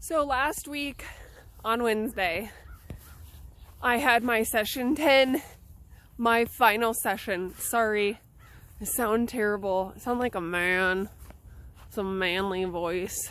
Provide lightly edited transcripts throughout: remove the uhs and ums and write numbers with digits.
So last week on Wednesday, I had my session 10, my final session. Sorry, I sound terrible. I sound like a man. It's a manly voice.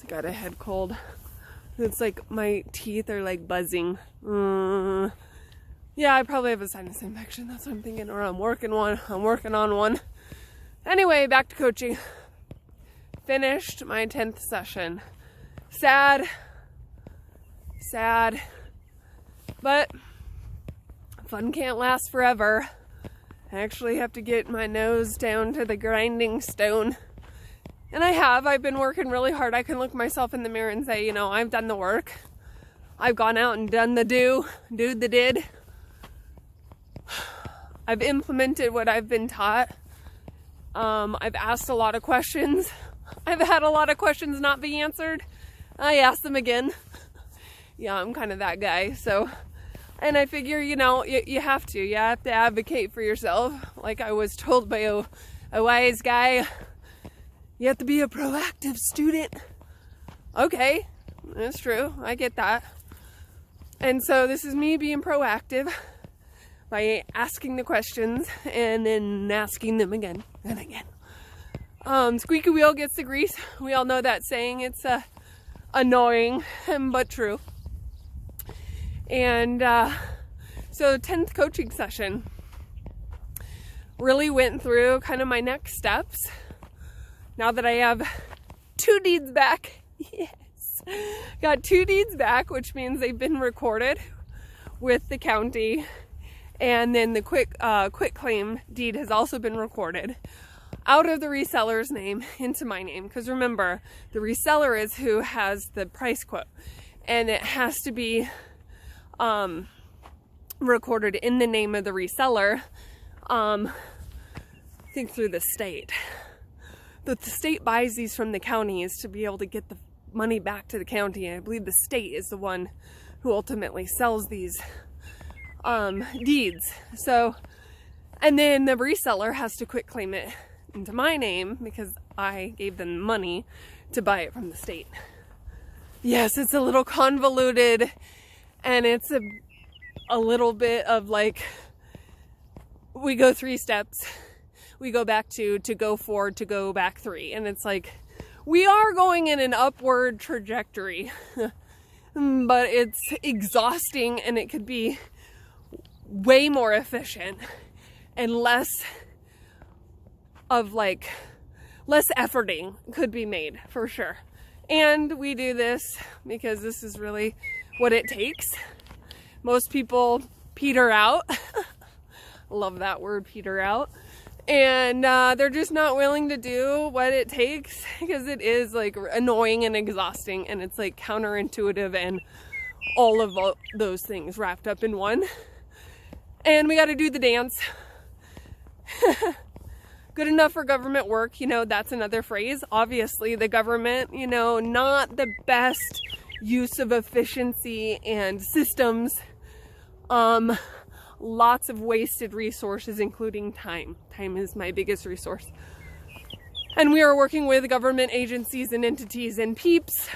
I got a head cold. It's like my teeth are like buzzing. Yeah, I probably have a sinus infection. That's what I'm thinking. Or I'm working on one. Anyway, back to coaching. Finished my 10th session. Sad, but fun can't last forever. I actually have to get my nose down to the grinding stone. And I've been working really hard. I can look myself in the mirror and say, you know, I've done the work. I've gone out and done the do the did. I've implemented what I've been taught. I've asked a lot of questions. I've had a lot of questions not be answered. I asked them again. Yeah, I'm kind of that guy. So, and I figure, you know, you have to advocate for yourself. Like I was told by a wise guy, you have to be a proactive student. Okay, that's true. I get that. And so this is me being proactive by asking the questions and then asking them again and again. Squeaky wheel gets the grease. We all know that saying. It's annoying, but true. And so 10th coaching session really went through kind of my next steps. Now that I have 2 deeds back, yes, got 2 deeds back, which means they've been recorded with the county, and then the quit claim deed has also been recorded out of the reseller's name into my name. Because remember, the reseller is who has the price quote, and it has to be recorded in the name of the reseller. I think through the state. The state buys these from the counties to be able to get the money back to the county, and I believe the state is the one who ultimately sells these deeds. So, and then the reseller has to quit claim it into my name because I gave them money to buy it from the state. Yes, it's a little convoluted, and it's a little bit of like, we go 3 steps, we go back 2, to go 4, to go back 3, and it's like, we are going in an upward trajectory, but it's exhausting, and it could be way more efficient and less efforting could be made for sure. And we do this because this is really what it takes. Most people peter out. Love that word, peter out. And they're just not willing to do what it takes because it is like annoying and exhausting, and it's like counterintuitive and all of those things wrapped up in one. And we got to do the dance. Good enough for government work, you know, that's another phrase. Obviously, the government, you know, not the best use of efficiency and systems. Lots of wasted resources, including time. Time is my biggest resource. And we are working with government agencies and entities and peeps,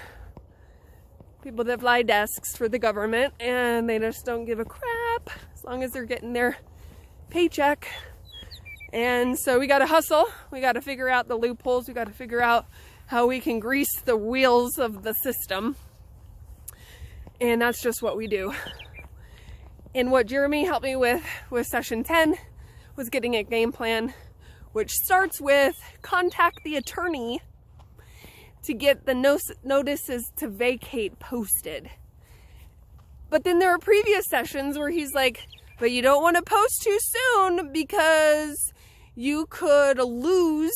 people that fly desks for the government, and they just don't give a crap as long as they're getting their paycheck. And so we got to hustle. We got to figure out the loopholes. We got to figure out how we can grease the wheels of the system. And that's just what we do. And what Jeremy helped me with session 10 was getting a game plan, which starts with contact the attorney to get the notices to vacate posted. But then there are previous sessions where he's like, but you don't want to post too soon because you could lose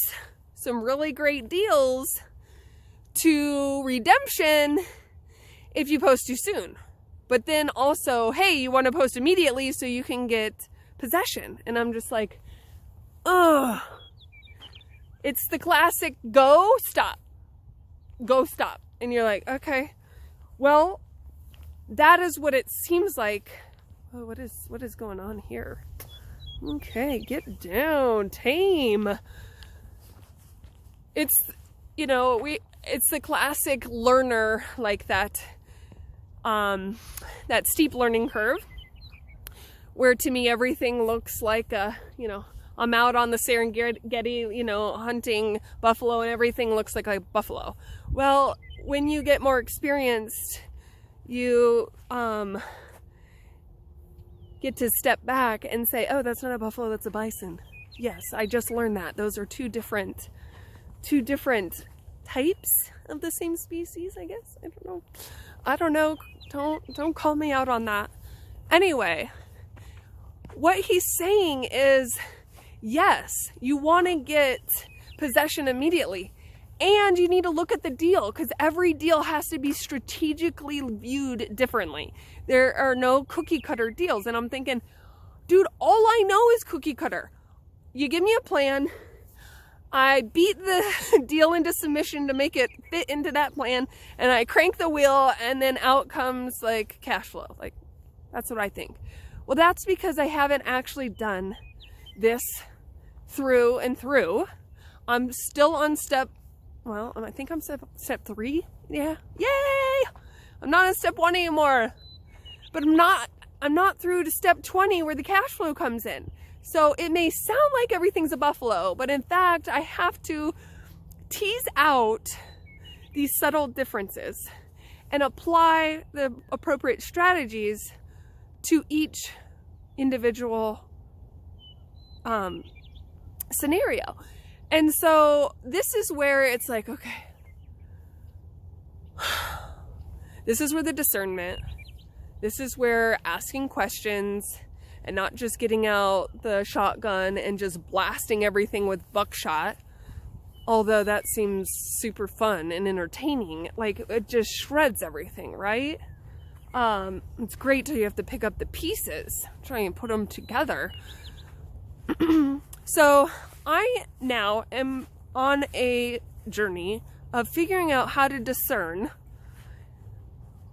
some really great deals to redemption if you post too soon. But then also, hey, you want to post immediately so you can get possession. And I'm just like, ugh. It's the classic go, stop. Go, stop. And you're like, okay, well, that is what it seems like. Oh, what is going on here? Okay, get down, tame. It's, you know, it's the classic learner, like that steep learning curve, where to me everything looks like I'm out on the Serengeti, hunting buffalo, and everything looks like a buffalo. Well, when you get more experienced, you get to step back and say, oh, that's not a buffalo, that's a bison. Yes, I just learned that. Those are two different types of the same species, I guess. I don't know. Don't call me out on that. Anyway, what he's saying is, yes, you want to get possession immediately, and you need to look at the deal, because every deal has to be strategically viewed differently. There are no cookie cutter deals. And I'm thinking, dude, all I know is cookie cutter. You give me a plan, I beat the deal into submission to make it fit into that plan, and I crank the wheel, and then out comes like cash flow. Like, that's what I think. Well, that's because I haven't actually done this through and through. I'm still on I think I'm step 3. Yeah. Yay! I'm not on step 1 anymore. But I'm not through to step 20 where the cash flow comes in. So it may sound like everything's a buffalo, but in fact, I have to tease out these subtle differences and apply the appropriate strategies to each individual scenario. And so this is where it's like, okay, this is where the discernment, this is where asking questions and not just getting out the shotgun and just blasting everything with buckshot, although that seems super fun and entertaining. Like, it just shreds everything, right? It's great till you have to pick up the pieces, try and put them together. So I now am on a journey of figuring out how to discern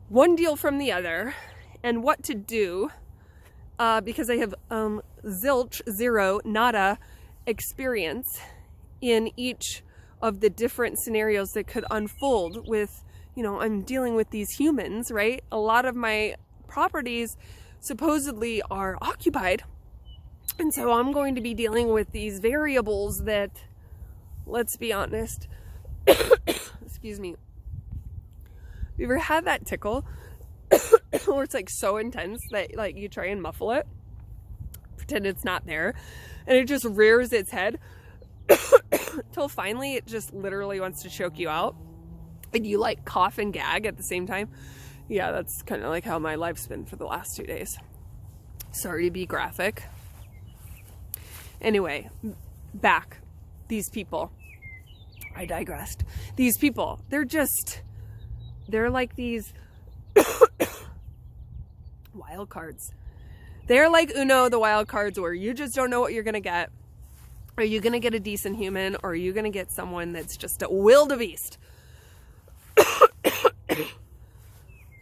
one deal from the other and what to do, because I have zero, nada experience in each of the different scenarios that could unfold with, I'm dealing with these humans, right? A lot of my properties supposedly are occupied. And so I'm going to be dealing with these variables that, let's be honest, excuse me. You ever had that tickle where it's like so intense that like you try and muffle it, pretend it's not there, and it just rears its head till finally it just literally wants to choke you out, and you like cough and gag at the same time? Yeah, that's kind of like how my life's been for the last 2 days. Sorry to be graphic. Anyway, back. These people. I digressed. These people, they're like these wild cards. They're like Uno, the wild cards, where you just don't know what you're going to get. Are you going to get a decent human, or are you going to get someone that's just a wildebeest?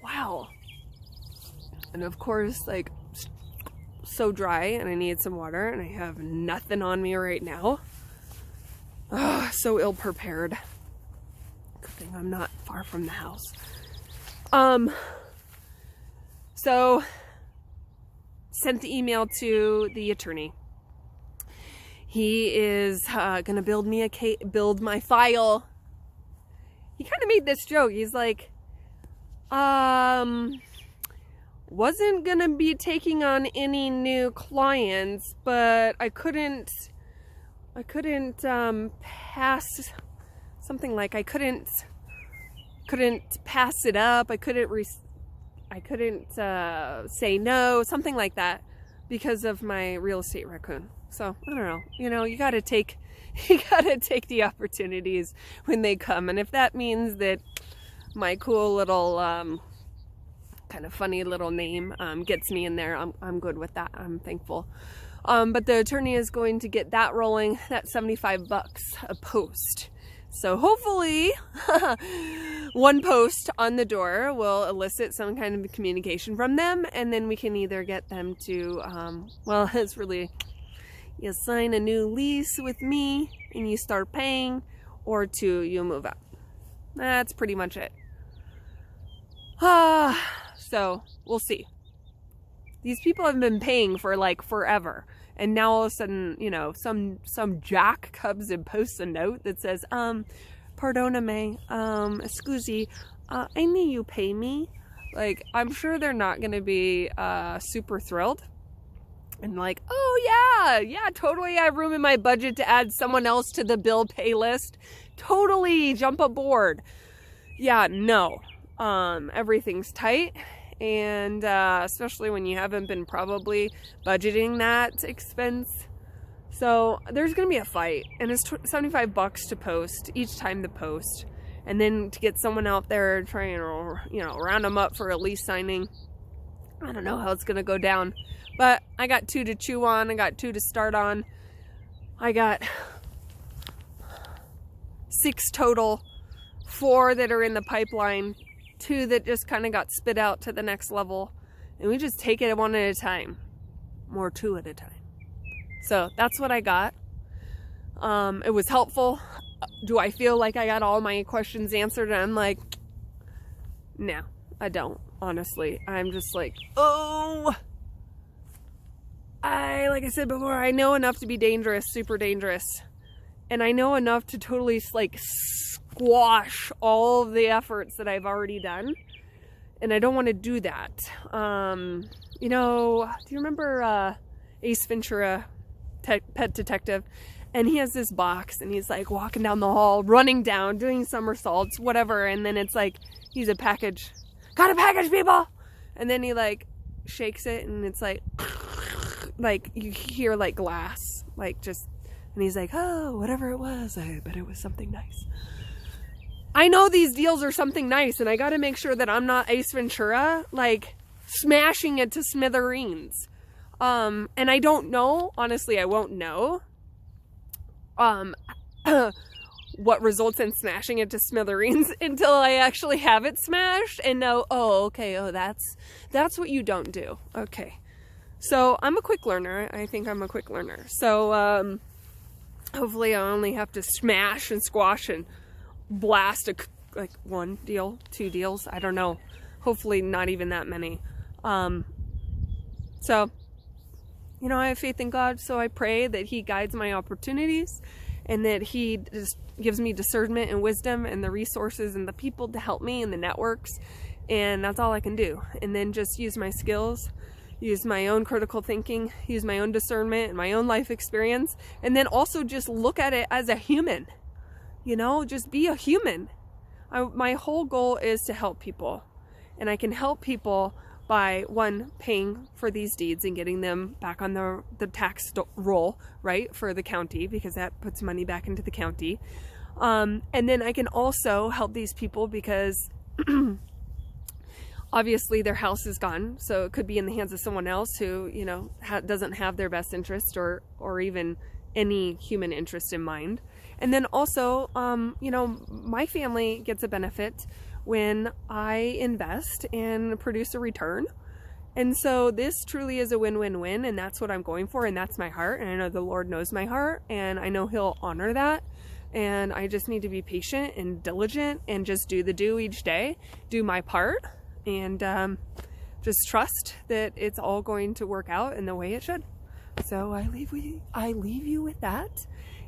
Wow. And of course, like, so dry, and I need some water, and I have nothing on me right now. Oh, so ill prepared. Good thing I'm not far from the house. So sent the email to the attorney. He is gonna build my file. He kind of made this joke. He's like, wasn't gonna be taking on any new clients, but I couldn't pass, something like I couldn't pass it up. I couldn't say no, something like that, because of my real estate raccoon. So I don't know, you gotta take the opportunities when they come. And if that means that my cool little kind of funny little name gets me in there, I'm good with that. I'm thankful. But the attorney is going to get that rolling. That's $75 a post. So hopefully one post on the door will elicit some kind of communication from them, and then we can either get them to, well, it's really, you sign a new lease with me and you start paying, or you move out. That's pretty much it. So we'll see. These people have been paying for like forever. And now all of a sudden, you know, some jack comes and posts a note that says, pardoname, scusi, I need you pay me. Like, I'm sure they're not going to be super thrilled. And like, oh yeah, totally, I have room in my budget to add someone else to the bill pay list. Totally, jump aboard. Yeah, no. Everything's tight. And especially when you haven't been probably budgeting that expense. So there's going to be a fight. And it's $75 to post each time to post. And then to get someone out there trying to, you know, round them up for a lease signing. I don't know how it's going to go down. But I got 2 to chew on. I got 2 to start on. I got 6 total. 4 that are in the pipeline. 2 that just kind of got spit out to the next level. And we just take it one at a time. More 2 at a time. So that's what I got. It was helpful. Do I feel like I got all my questions answered? And I'm like, no, I don't. Honestly, I'm just like, oh, like I said before, I know enough to be dangerous, super dangerous. And I know enough to totally like squash all of the efforts that I've already done. And I don't want to do that. You know, do you remember Ace Ventura, Pet Detective? And he has this box and he's like walking down the hall, running down, doing somersaults, whatever. And then it's like, he's a package. Got a package, people! And then he like shakes it and it's like you hear like glass, like just, and he's like, oh, whatever it was, I bet it was something nice. I know these deals are something nice and I gotta make sure that I'm not Ace Ventura, like smashing it to smithereens. And I don't know, honestly, I won't know. What results in smashing it to smithereens until I actually have it smashed and know, oh, okay, oh, that's what you don't do. Okay. So I'm a quick learner. I think I'm a quick learner. So, hopefully I only have to smash and squash and blast like 1 deal, 2 deals. I don't know. Hopefully not even that many. So, you know, I have faith in God, so I pray that He guides my opportunities and that He just gives me discernment and wisdom and the resources and the people to help me and the networks. And that's all I can do. And then just use my skills, use my own critical thinking, use my own discernment and my own life experience. And then also just look at it as a human, you know, just be a human. My whole goal is to help people. And I can help people by, 1, paying for these deeds and getting them back on the tax roll, right, for the county, because that puts money back into the county. And then I can also help these people because obviously their house is gone, so it could be in the hands of someone else who, you know, doesn't have their best interest or even any human interest in mind. And then also, you know, my family gets a benefit when I invest and produce a return. And so this truly is a win-win-win, and that's what I'm going for, and that's my heart. And I know the Lord knows my heart, and I know He'll honor that. And I just need to be patient and diligent and just do the do each day, do my part, and just trust that it's all going to work out in the way it should. So I leave you with that.